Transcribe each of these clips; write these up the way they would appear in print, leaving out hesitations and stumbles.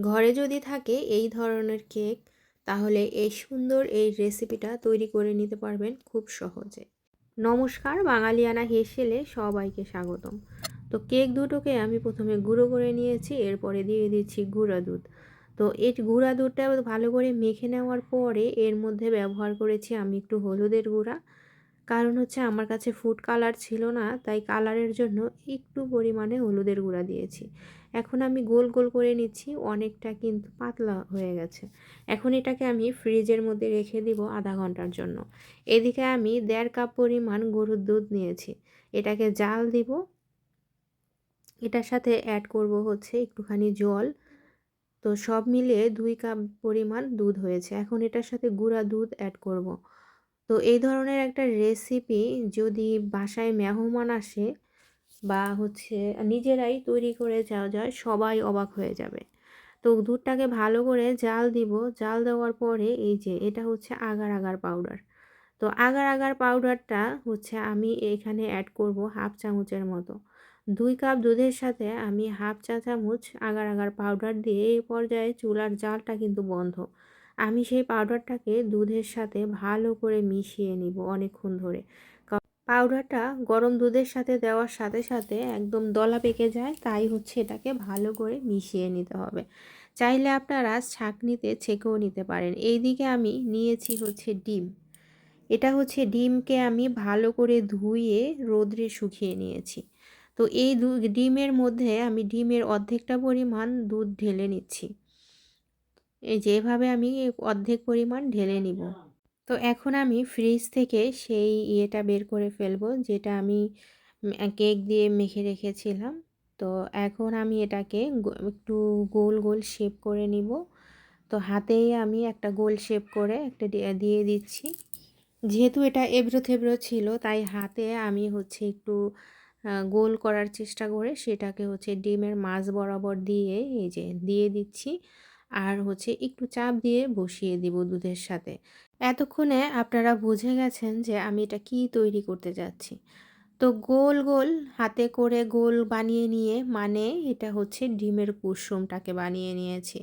ঘরে যদি থাকে এই ধরনের কেক, তাহলে এই সুন্দর এই রেসিপিটা তৈরি করে নিতে পারবেন খুব সহজে। নমস্কার, বাঙালিয়ানা হেসেলে সবাইকে স্বাগতম। তো কেক দুটোকে আমি প্রথমে গুঁড়ো করে নিয়েছি, এরপরে দিয়ে দিচ্ছি গুঁড়া দুধ। তো এই গুঁড়া দুধটা ভালো করে মেখে নেওয়ার পরে এর মধ্যে ব্যবহার করেছি আমি একটু হলুদের গুঁড়া। কারণ হচ্ছে আমার কাছে ফুড কালার ছিল না, তাই কালারের জন্য একটু পরিমাণে হলুদের গুঁড়া দিয়েছি। এখন আমি গোল গোল করে নিচ্ছি, অনেকটা কিন্তু পাতলা হয়ে গেছে। এখন এটাকে আমি ফ্রিজের মধ্যে রেখে দিব আধা ঘন্টার জন্য। এদিকে আমি 1.5 কাপ পরিমাণ গরুর দুধ নিয়েছি, এটাকে জাল দিব। এটার সাথে অ্যাড করব হচ্ছে একটুখানি জল। তো সব মিলিয়ে 2 কাপ পরিমাণ দুধ হয়েছে। এখন এটার সাথে গুঁড়া দুধ অ্যাড করব। তো এই ধরনের একটা রেসিপি যদি বাসায় মেহমান আসে বা হচ্ছে নিজেরাই তৈরি করে যাওয়া যায়, সবাই অবাক হয়ে যাবে। তো দুধটাকে ভালো করে জাল দিব। জাল দেওয়ার পরে এই যে এটা হচ্ছে আগার আগার পাউডার। তো আগার আগার পাউডারটা হচ্ছে আমি এখানে অ্যাড করব হাফ চামচের মতো। 2 কাপ দুধের সাথে আমি হাফ চা চামচ আগার আগার পাউডার দিয়ে এই পর্যায়ে চুলার জালটা কিন্তু বন্ধ। আমি সেই পাউডারটাকে দুধের সাথে ভালো করে মিশিয়ে নিব অনেকক্ষণ ধরে। পাউডারটা গরম দুধের সাথে দেওয়ার সাথে সাথে একদম দলা পেকে যায়, তাই হচ্ছে এটাকে ভালো করে মিশিয়ে নিতে হবে। চাইলে আপনারা ছাঁকনিতে ছেঁকেও নিতে পারেন। এইদিকে আমি নিয়েছি হচ্ছে ডিম। এটা হচ্ছে ডিমকে আমি ভালো করে ধুয়ে রোদ্রে শুকিয়ে নিয়েছি। তো এই ডিমের মধ্যে আমি ডিমের অর্ধেকটা পরিমাণ দুধ ঢেলে নিচ্ছি। এই যে এভাবে আমি অর্ধেক পরিমাণ ঢেলে নিব। তো এখন আমি ফ্রিজ থেকে সেই ইয়েটা বের করে ফেলবো, যেটা আমি কেক দিয়ে মেখে রেখেছিলাম। তো এখন আমি এটাকে একটু গোল গোল শেপ করে নিব। তো হাতেই আমি একটা গোল শেপ করে একটা দিয়ে দিচ্ছি। যেহেতু এটা এবড়ো থেবড়ো ছিল, তাই হাতে আমি হচ্ছে একটু গোল করার চেষ্টা করে সেটাকে হচ্ছে ডিমের মাঝ বরাবর দিয়ে এই যে দিয়ে দিচ্ছি। আর হচ্ছে একটু চাপ দিয়ে বসিয়ে দিব দুধের সাথে। এতক্ষণে আপনারা বুঝে গেছেন যে আমি এটা কি তৈরি করতে যাচ্ছি। তো গোল গোল হাতে করে গোল বানিয়ে নিয়ে, মানে এটা হচ্ছে ডিমের কুসুমটাকে বানিয়ে নিয়েছি।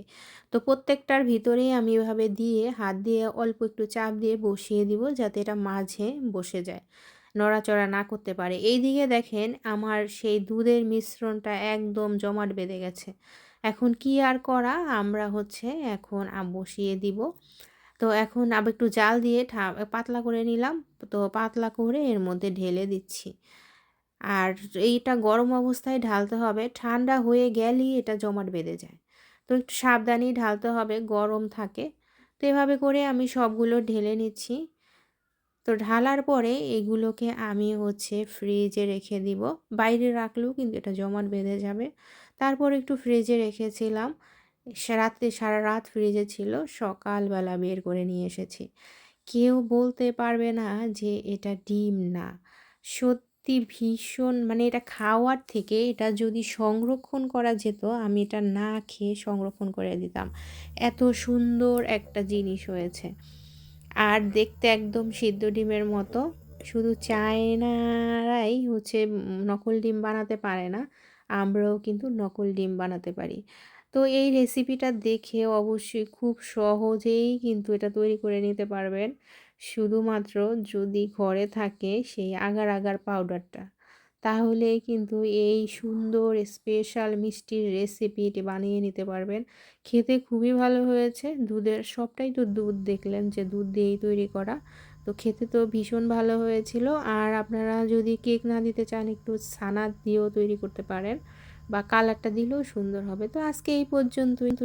তো প্রত্যেকটার ভিতরেই আমি এভাবে দিয়ে হাত দিয়ে অল্প একটু চাপ দিয়ে বসিয়ে দিব, যাতে এটা মাঝে বসে যায়, নড়াচড়া না করতে পারে। এই দিকে দেখেন আমার সেই দুধের মিশ্রণটা একদম জমাট বেঁধে গেছে। এখন কি আর করা, আমরা হচ্ছে এখন বসিয়ে দিব। তো এখন আবার একটু জাল দিয়ে পাতলা করে নিলাম। তো পাতলা করে এর মধ্যে ঢেলে দিচ্ছি। আর এইটা গরম অবস্থায় ঢালতে হবে, ঠান্ডা হয়ে গেলেই এটা জমাট বেঁধে যায়। তো একটু সাবধানেই ঢালতে হবে, গরম থাকে। তো এভাবে করে আমি সবগুলো ঢেলে নিচ্ছি। তো ঢালার পরে এগুলোকে আমি হচ্ছে ফ্রিজে রেখে দিব। বাইরে রাখলেও কিন্তু এটা জমাট বেঁধে যাবে। তারপর একটু ফ্রিজে রেখেছিলাম। রাত্রে সারা রাত ফ্রিজে ছিল, সকালবেলা বের করে নিয়ে এসেছি। কেউ বলতে পারবে না যে এটা ডিম না। সত্যি ভীষণ, মানে এটা খাওয়ার থেকে এটা যদি সংরক্ষণ করা যেত, আমি এটা না খেয়ে সংরক্ষণ করে দিতাম। এত সুন্দর একটা জিনিস হয়েছে। আর দেখতে একদম সিদ্ধ ডিমের মতো। শুধু চায়নারাই হচ্ছে নকল ডিম বানাতে পারে না, আমরাও কিন্তু নকল ডিম বানাতে পারি। তো এই রেসিপিটা দেখে অবশ্যই খুব সহজেই কিন্তু এটা তৈরি করে নিতে পারবেন, শুধুমাত্র যদি ঘরে থাকে সেই আগার আগার পাউডারটা। তাহলেই কিন্তু এই সুন্দর স্পেশাল মিষ্টির রেসিপিটি বানিয়ে নিতে পারবেন। খেতে খুবই ভালো হয়েছে। দুধের সবটাই তো দুধ, দেখলেন যে দুধ দিয়েই তৈরি করা। তো খেতে তো ভীষণ ভালো হয়েছিল। আর আপনারা যদি কেক না দিতে চান, একটু ছানা দিয়েও তৈরি করতে পারেন, বা কালারটা দিলেও সুন্দর হবে। তো আজকে এই পর্যন্তই।